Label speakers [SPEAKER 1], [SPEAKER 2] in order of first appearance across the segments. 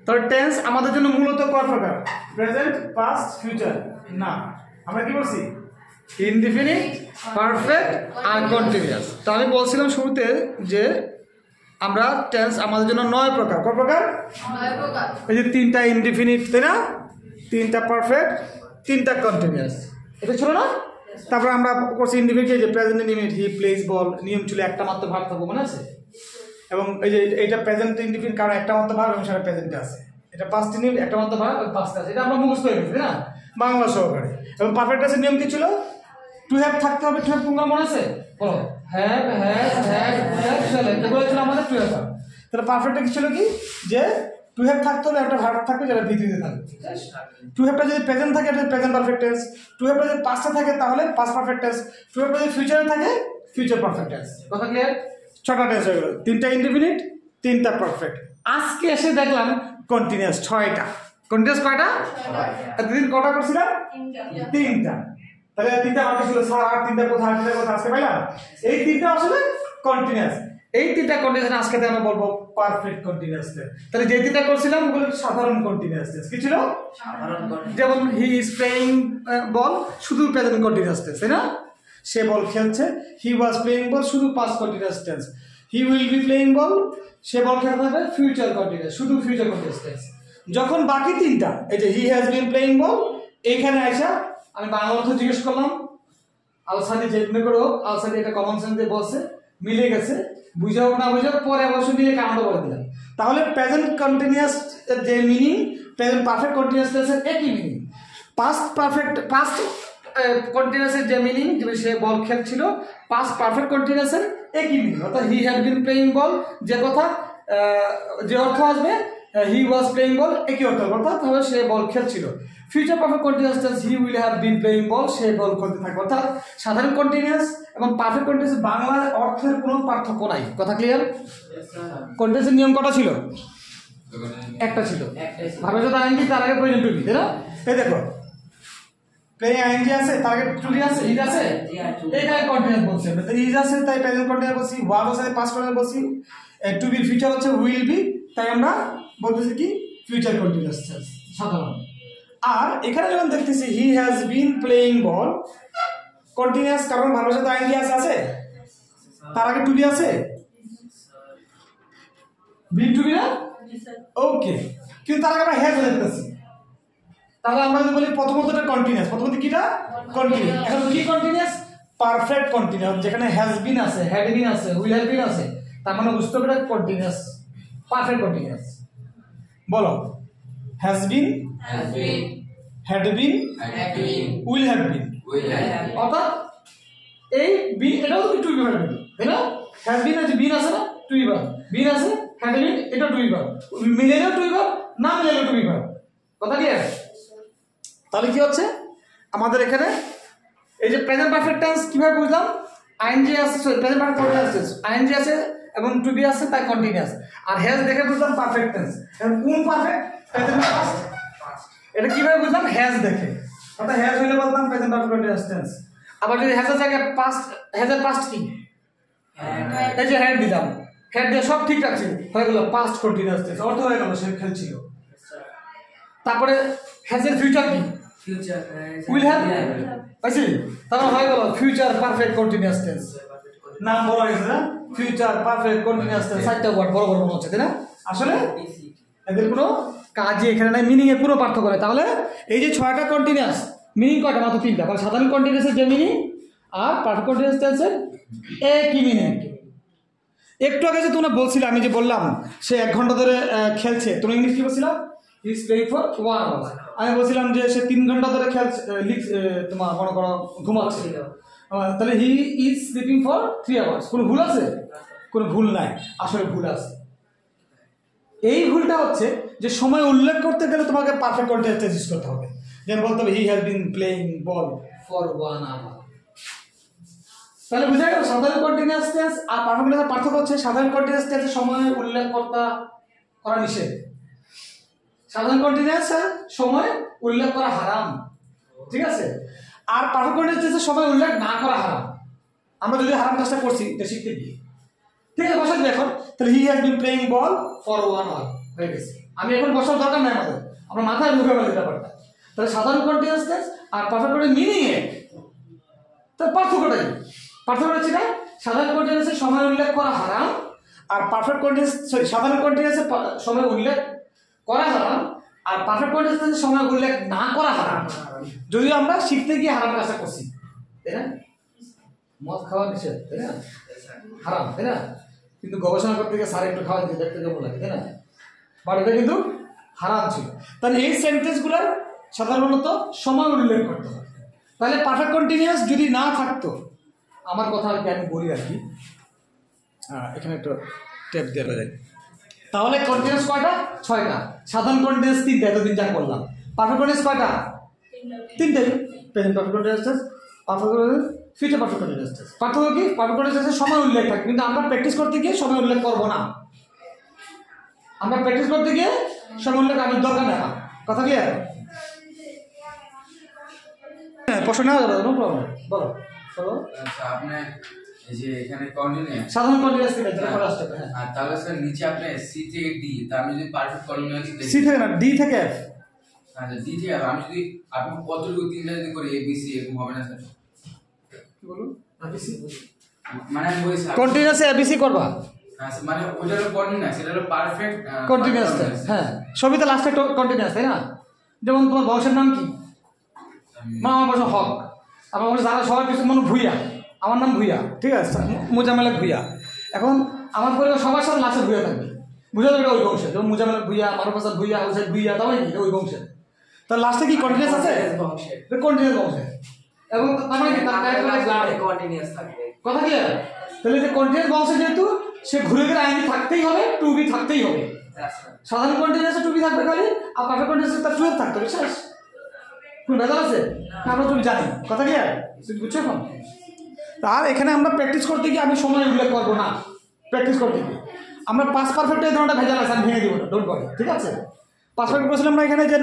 [SPEAKER 1] তাহলে টেন্স আমাদের জন্য মূলত কয় প্রকার? প্রেজেন্ট, পাস্ট, ফিউচার না, আমরা কি বলছি? ইনডিফিনিট, পারফেক্ট আর কন্টিনিউয়াস। তো আমি বলছিলাম শুরুতে যে আমরা টেন্স আমাদের জন্য 9 প্রকার। কয় প্রকার?
[SPEAKER 2] 9 প্রকার।
[SPEAKER 1] এই যে 3টা ইনডিফিনিট, তাই না? 3টা পারফেক্ট, 3টা কন্টিনিউয়াস, এটা ছিল না? তারপর আমরা করছি ইনডিফিনিট, যে প্রেজেন্ট ইনডিফিনিট, হি প্লেস বল, নিয়ম ছিল একটা মাত্র ভার্ব থাকবে, মনে আছে? এবং এই যে এটা প্রেজেন্ট ইনডিফিনিট, কারণ একটা মাত্র ভার্ব এবং সেটা প্রেজেন্টে আছে। এটা পাস্ট ইনডিফিনিট, একটা মাত্র ভার্ব এবং পাস্ট আছে, এটা আমরা মুখস্থ হয়ে গেছি, তাই না? বাংলা সহকারে। এবং পারফেক্ট টেন্সের নিয়ম কি ছিল? টু হ্যাভ থাকতে হবে। টু হ্যাভ কোনটা মনে আছে? বলো। Have, has, had, have, shall, এগুলো ছিল আমাদের টু হ্যাভ। তাহলে পারফেক্টটা কি ছিল? কি যে টু হ্যাভ থাকতে হবে, একটা ভার্ব থাকবে যেটা ভিত্তিতে থাকবে। টু হ্যাভটা যদি প্রেজেন্ট থাকে এটা প্রেজেন্ট পারফেক্ট টেন্স, টু হ্যাভটা যদি পাস্টে থাকে তাহলে পাস্ট পারফেক্ট টেন্স, টু হ্যাভটা যদি ফিউচারে থাকে ফিউচার পারফেক্ট টেন্স। কথা ক্লিয়ার? 6টা টেন্স হয়ে গেল, 3টা ইনডিফিনিট, 3টা পারফেক্ট। আজকে এসে দেখলাম কন্টিনিউয়াস 6টা। কন্টিনিউয়াস কয়টা? এতদিন কটা করছিলাম? 3টা। তাহলে 3টা বাকি ছিল, স্যার আর 3টা কোথায়? 3টা কোথায় আজকে পাইলাম? এই 3টা আসলে কন্টিনিউয়াস। এই 3টা কন্টিনিউয়াস আজকে আমরা বলবো পারফেক্ট কন্টিনিউয়াস। তাহলে যে 3টা করছিলাম ওগুলো সাধারণ কন্টিনিউয়াস। কি ছিল? সাধারণ কন্টিনিউয়াস। যেমন হি ইজ প্লেইং বল, শুধু প্রেজেন্ট কন্টিনিউয়াস টেন্স, তাই না? সে বল খেলছে। হি ওয়াজ প্লেইং বল, শুধু past continuous tense. He will be playing ball, সে বল খেলতে হবে, ফিউচার কন্টিনিউয়াস, শুধু ফিউচার কন্টিনিউয়াস টেন্স। যখন বাকি 3টা, এই যে হি হ্যাজ বিন প্লেইং বল, এইখানে আইসা আমি বাংলা অর্থ জিজ্ঞেস করলাম, আলসাদি যেমনি করে হোক, আলসাদি এটা কমন সেন্স দিয়ে বলছে, মিলে গেছে, বুঝাও না বুঝাও পরে অবশ্য নিয়ে কাউন্ট করে দিলাম। তাহলে প্রেজেন্ট কন্টিনিউয়াস যে মিনিং, প্রেজেন্ট পারফেক্ট কন্টিনিউয়াস টেন্সের একই মিনিং। পাস্ট পারফেক্ট, পাস্ট কন্টিনিউয়াসের যে মিনিং, যে সে বল খেলছিল, পাস্ট পারফেক্ট কন্টিনিউয়াসের একই মিনিং। অর্থাৎ হি হ্যাড বিন প্লেইং বল, যে কথা যে অর্থ আসবে, হি ওয়াজ প্লেইং বল একই অর্থ, অর্থাৎ তাহলে সে বল খেলছিল। Future perfect continuous tense, he will have been playing ball, সে বল খেলতে থাকবে। অর্থাৎ সাধারণ কন্টিনিউয়াস এবং পারফেক্ট কন্টিনিউয়াস বাংলার অর্থের কোনো পার্থক্য নাই। কথা ক্লিয়ার? কন্টিনিউয়াসের নিয়ম কটা ছিল? একটা ছিল। ভাবে যদি আইএনজি তার আগে প্রয়োজন টু বি, তাই না? এই দেখো প্লেইং আইএনজি আছে, তার আগে টু বি আছে, ইজ আছে, এইটাই কন্টিনিউয়াস বলছি আমরা। তো ইজ আছে তাই প্রেজেন্ট কন্টিনিউয়াস বলছি, ওয়াজ আছে পাস্ট কন্টিনিউয়াস বলছি, টু বি ফিউচার হচ্ছে উইল বি, তাই আমরা বলতেছি কি ফিউচার কন্টিনিউয়াস টেন্স সাধারণ। আর এখানে যখন দেখতেছি হি has been playing ball, continuous, কারণ ভালোর সাথে আইএনজি আছে, তার আগে টু বি আছে, বিন টু বি না, ওকে, কিন্তু তার আগে আমরা হ্যাজ দেখতেছি। তাহলে আমরা যদি বলি প্রথমতটা কন্টিনিউয়াস, প্রথমত কিটা কন্টিনিউয়াস, এখন কি কন্টিনিউয়াস? পারফেক্ট কন্টিনিউয়াস, যেখানে হ্যাজ বিন আছে, হ্যাড বিন আছে, উইল হ্যাভ বিন আছে, তার মানে বুঝতে হবে কন্টিনিউয়াস, পারফেক্ট কন্টিনিউয়াস। বলো, has been, had been, will have been, অর্থাৎ এই বি, এটাও তো টু বি ভার্ব, তাই না? হ্যাজ বিন আছে, বিন আছে না, টু বি ভার্ব, বিন আছে, হ্যাড বিন, এটা টু বি ভার্ব, মিলেলেও টু বি ভার্ব, না মিলেলেও টু বি ভার্ব। কথা কি? তাহলে কি হচ্ছে আমাদের এখানে এই যে প্রেজেন্ট পারফেক্ট টেন্স কিভাবে বুঝলাম? আইএনজি আছে, প্রেজেন্ট পারফেক্ট টেন্স আইএনজি আছে এবং টু বি আছে, তাই কন্টিনিউয়াস। আর হ্যাজ দেখে বুঝলাম পারফেক্ট টেন্স। এখন কোন পারফেক্ট? Present past. এটা কিভাবে বুঝলাম? হ্যাজ দেখে। অর্থাৎ হ্যাজ হইলে বলতাম প্রেজেন্ট পারফেক্ট কন্টিনিউয়াস টেন্স। আবার যদি হ্যাজের জায়গায় পাস্ট, হ্যাজের পাস্ট কি? এই যে হ্যাড দিলাম, হ্যাড দিয়ে সব ঠিক রাখছি, হয়ে গেল পাস্ট কন্টিনিউয়াস টেন্স, অর্থ হয়ে গেল সে খেলছিল। তারপরে হ্যাজের ফিউচার কি? ফিউচার উইল হ্যাভ, পাইছি? তারপর হয়ে গেল ফিউচার পারফেক্ট কন্টিনিউয়াস টেন্স। নাম বড় হয়ে গেছে না, ফিউচার পারফেক্ট কন্টিনিউয়াস টেন্স, 4টা ওয়ার্ড বড় বড় মনে হচ্ছে, তাই না? আসলে এদের কোনো কাজে এখানে নাই, মিনিং এ পুরো পার্থক্য করে। তাহলে এই যে 6টা কন্টিনিউয়াস, মিনিং কয়টা? মাত্র 3টা। কারণ সাধারণ কন্টিনিউয়াসের যে মিনিং আর পারফেক্ট কন্টিনিউয়াস টেন্সের একই মিনিং। একটু আগে যে তোমরা বলছিলে, আমি যে বললাম সে 1 ঘন্টা ধরে খেলছে, তোমরা ইংলিশ কি বলছিলাম? He is playing for 1 hour. আমি বলছিলাম যে সে 3 ঘন্টা ধরে খেলছে, তোমার মনে করো ঘুমাচ্ছে, তাহলে he is sleeping for 3 hours. কোনো ভুল আছে? কোনো ভুল নাই, আসলে ভুল আছে। এই ভুলটা হচ্ছে যে সময় উল্লেখ করতে গেলে তোমাকে পারফেক্ট কন্টিনিউয়াস টেন্স ইউজ করতে হবে। যেমন বলতে হবে he has been playing ball for 1 hour. তাহলে বুঝা গেল সাধারণ কন্টিনিউয়াস টেন্স আর পারফেক্ট টেন্সের পার্থক্য হচ্ছে সাধারণ কন্টিনিউয়াস টেন্সে সময় উল্লেখ করা নিষেধ, সাধারণ কন্টিনিউয়াস সময় উল্লেখ করা হারাম, ঠিক আছে? আর পারফেক্ট কন্টিনিউয়াস টেন্সে সময় উল্লেখ না করা হারাম। আমরা যদি হারাম কাজটা করছি এটা শিখতে গিয়ে, ঠিক আছে? বসে দেখো, তাহলে he has been playing ball for 1 hour হয়ে গেছে। আমি এখন বসার দরকার নাই আমাদের, আমরা মাথায় ঢুকে গেল ব্যাপারটা। তাহলে সাধারণ কন্টিনিউয়াস টেন্স আর পারফেক্ট কন্টিনিউয়াস মিনিংয়ে তার পার্থক্যটা কি? পার্থক্যটা হচ্ছে সাধারণ কন্টিনিউয়াসে সময় উল্লেখ করা হারাম, আর পারফেক্ট কন্টিনিউয়াস সাধারণ কন্টিনিউয়াসে সময় উল্লেখ করা হারাম, আর পারফেক্ট কন্টিনিউয়াসে সময় উল্লেখ না করা হারাম। যদিও আমরা শিখতে গিয়ে হারাম কাজটা করছি, তাই না? মদ খাওয়া নিষেধ, তাই না? হারাম, তাই না? কিন্তু গবেষণা করতে গিয়ে স্যার একটু খাওয়া দিতে দেখতে কেমন লাগে, তাই না? বাট এটা কিন্তু হারাম ছিল। তাহলে এই সেন্টেন্সগুলোর সাধারণত সময় উল্লেখ করতে হবে। তাহলে পারফেক্ট কন্টিনিউয়াস যদি না থাকতো, আমার কথা আর কি আমি বলি আর কি, এখানে একটু ট্যাপ দেওয়া যায়, তাহলে কন্টিনিউয়াস কয়টা? 6টা। সাধারণ কন্টিনিউয়াস 3টা, এতদিন যা করলাম। পারফেক্ট কন্টিনিউয়াস কয়টা? 3টাই। Present perfect continuous tense, perfect continuous, future perfect continuous tense. পার্থক্য কি? পারফেক্ট কন্টিনিউয়াসে সময় উল্লেখ থাকে, কিন্তু আমরা প্র্যাকটিস করতে গিয়ে সময় উল্লেখ করব না। আমরা প্র্যাকটিস করতে গিয়ে সময় উল্লেখ আমার দরকার নেই। কথা কি? হ্যাঁ, প্রশ্ন নেওয়া যাবে, নো প্রবলেম। বলো বলো।
[SPEAKER 2] আচ্ছা, আপনি এই যে এখানে কন্টিনিউয়াস,
[SPEAKER 1] সাধারণ কন্টিনিউয়াস থেকে যেটা করে আসতে হবে। হ্যাঁ,
[SPEAKER 2] আর তাহলে স্যার নিচে আপনি সি থেকে ডি, তা আমি যদি পারফেক্ট কন্টিনিউয়াস দেখি,
[SPEAKER 1] সি থেকে না, ডি থেকে এফ।
[SPEAKER 2] আচ্ছা, ডি থেকে F, আমি যদি আপনি কতটুকু তিনটা যদি করি এ বি সি, এরকম হবে না স্যার?
[SPEAKER 1] কি বলুন? এবিসি
[SPEAKER 2] মানে আমি বলি স্যার
[SPEAKER 1] কন্টিনিউয়াসে এবিসি করবা।
[SPEAKER 2] আচ্ছা, মানে ওটা হলো কন্টিনিউয়াস, এটা হলো পারফেক্ট
[SPEAKER 1] কন্টিনিউয়াস। হ্যাঁ, সবই তো লাস্টে কন্টিনিউয়াস, তাই না? যেমন তোমার বংশের নাম কি? মা, আমার বংশ হক। আমার বংশ যারা সবার কিছু মনে ভুইয়া, আমার নাম ভুইয়া, ঠিক আছে? মুজামেলা ভুইয়া। এখন আমার পরিবার সবার সাথে লাস্টে ভুইয়া থাকবে, বুঝা যাবে ওই বংশের। যেমন মুজামেলা ভুইয়া, আমার পাশে ভুইয়া, ওই সাইড ভুইয়া, তাই কি ওই বংশের। তার লাস্টে কি কন্টিনিউয়াস আছে? কন্টিনিউয়াস বংশে। এবং তার মানে কি তার ক্যারেক্টার
[SPEAKER 3] কন্টিনিউয়াস থাকবে।
[SPEAKER 1] কথা কি? তাহলে যে কন্টিনিউয়াস বংশে যেহেতু সে ঘুরে ঘুরে আইনি থাকতেই হবে, টু বি থাকতেই হবে। সাধারণ কন্টিনিউয়াসে টু বি থাকবে খালি, আর পারফেক্ট কন্টিনিউয়াসে তার টু এফ থাকতে হবে। শেষ। কোন ভেজাল আছে? আমরা তুমি জানি। কথা কি? বুঝছো এখন? আর এখানে আমরা প্র্যাকটিস করতে গিয়ে আমি সময় উল্লেখ করবো না। প্র্যাকটিস করতে গিয়ে আমরা পাস পারফেক্ট এই ধরনের ভেজাল আছে, আমি ভেঙে দিব না, ডোন্ট ওয়ারি, ঠিক আছে? পাস পারফেক্ট বলছিলাম আমরা এখানে যে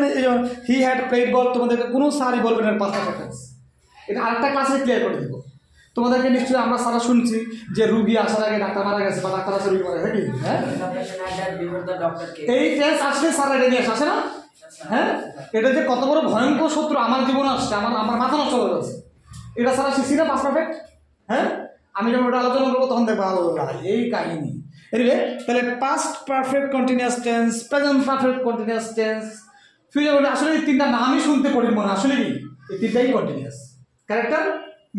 [SPEAKER 1] হি হ্যাড প্লেড বল, তোমাদেরকে কোনো স্যারই বলবে না পাস পারফেক্ট। এটা আরেকটা ক্লাসে ক্লিয়ার করে দিব তোমাদেরকে। নিশ্চয়ই আমরা সারা শুনছি যে রুগী আসার আগে ডাক্তার মারা গেছে, বা ডাক্তার আসে রুগী মারা গেছে, কি? হ্যাঁ, এই টেস্ট আসলে স্যার এটা নিয়ে আসে না? হ্যাঁ, এটা যে কত বড় ভয়ঙ্কর শত্রু আমার জীবনে আসছে, আমার মাথা নষ্ট হয়ে যাচ্ছে। এটা সারা শিখছি না পাস পারফেক্ট। হ্যাঁ, আমি যখন ওটা আলোচনা করবো তখন দেখবো আল্লাহ এই কাহিনী। এনিওয়ে, তাহলে past perfect continuous tense, present perfect continuous tense, future. আসলে এই তিনটা নামই শুনতে পড়ি মনে, আসলে কি এই তিনটাই কন্টিনিউয়াস। ক্যারেক্টার,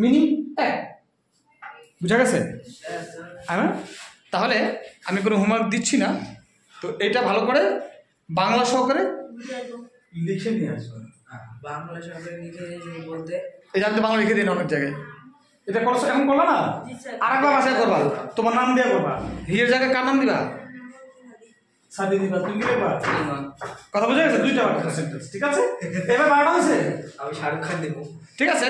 [SPEAKER 1] মিনিং এক। বুঝা গেছে? হ্যাঁ, তাহলে আমি কোনো হোমওয়ার্ক দিচ্ছি না, তো এটা ভালো করে বাংলা সহকারে লিখে নিয়ে আসবেন।
[SPEAKER 3] বাংলা সহকারে লিখে বলতে
[SPEAKER 1] এই জানতে বাংলা লিখে দিন অনেক জায়গায়। এটা করছো, এখন করবা না? আরেকবার বাসায় করবা, তোমার নাম দিয়ে করবা। হিয়ের জায়গায় কার নাম দিবা? সাদি দিবা, তুমি কি লিখবা? কথা বোঝা গেছে? 2টা সেন্টেন্স, ঠিক আছে? এবার 12টা হয়েছে।
[SPEAKER 3] আমি শাহরুখ খান দেবো,
[SPEAKER 1] ঠিক আছে?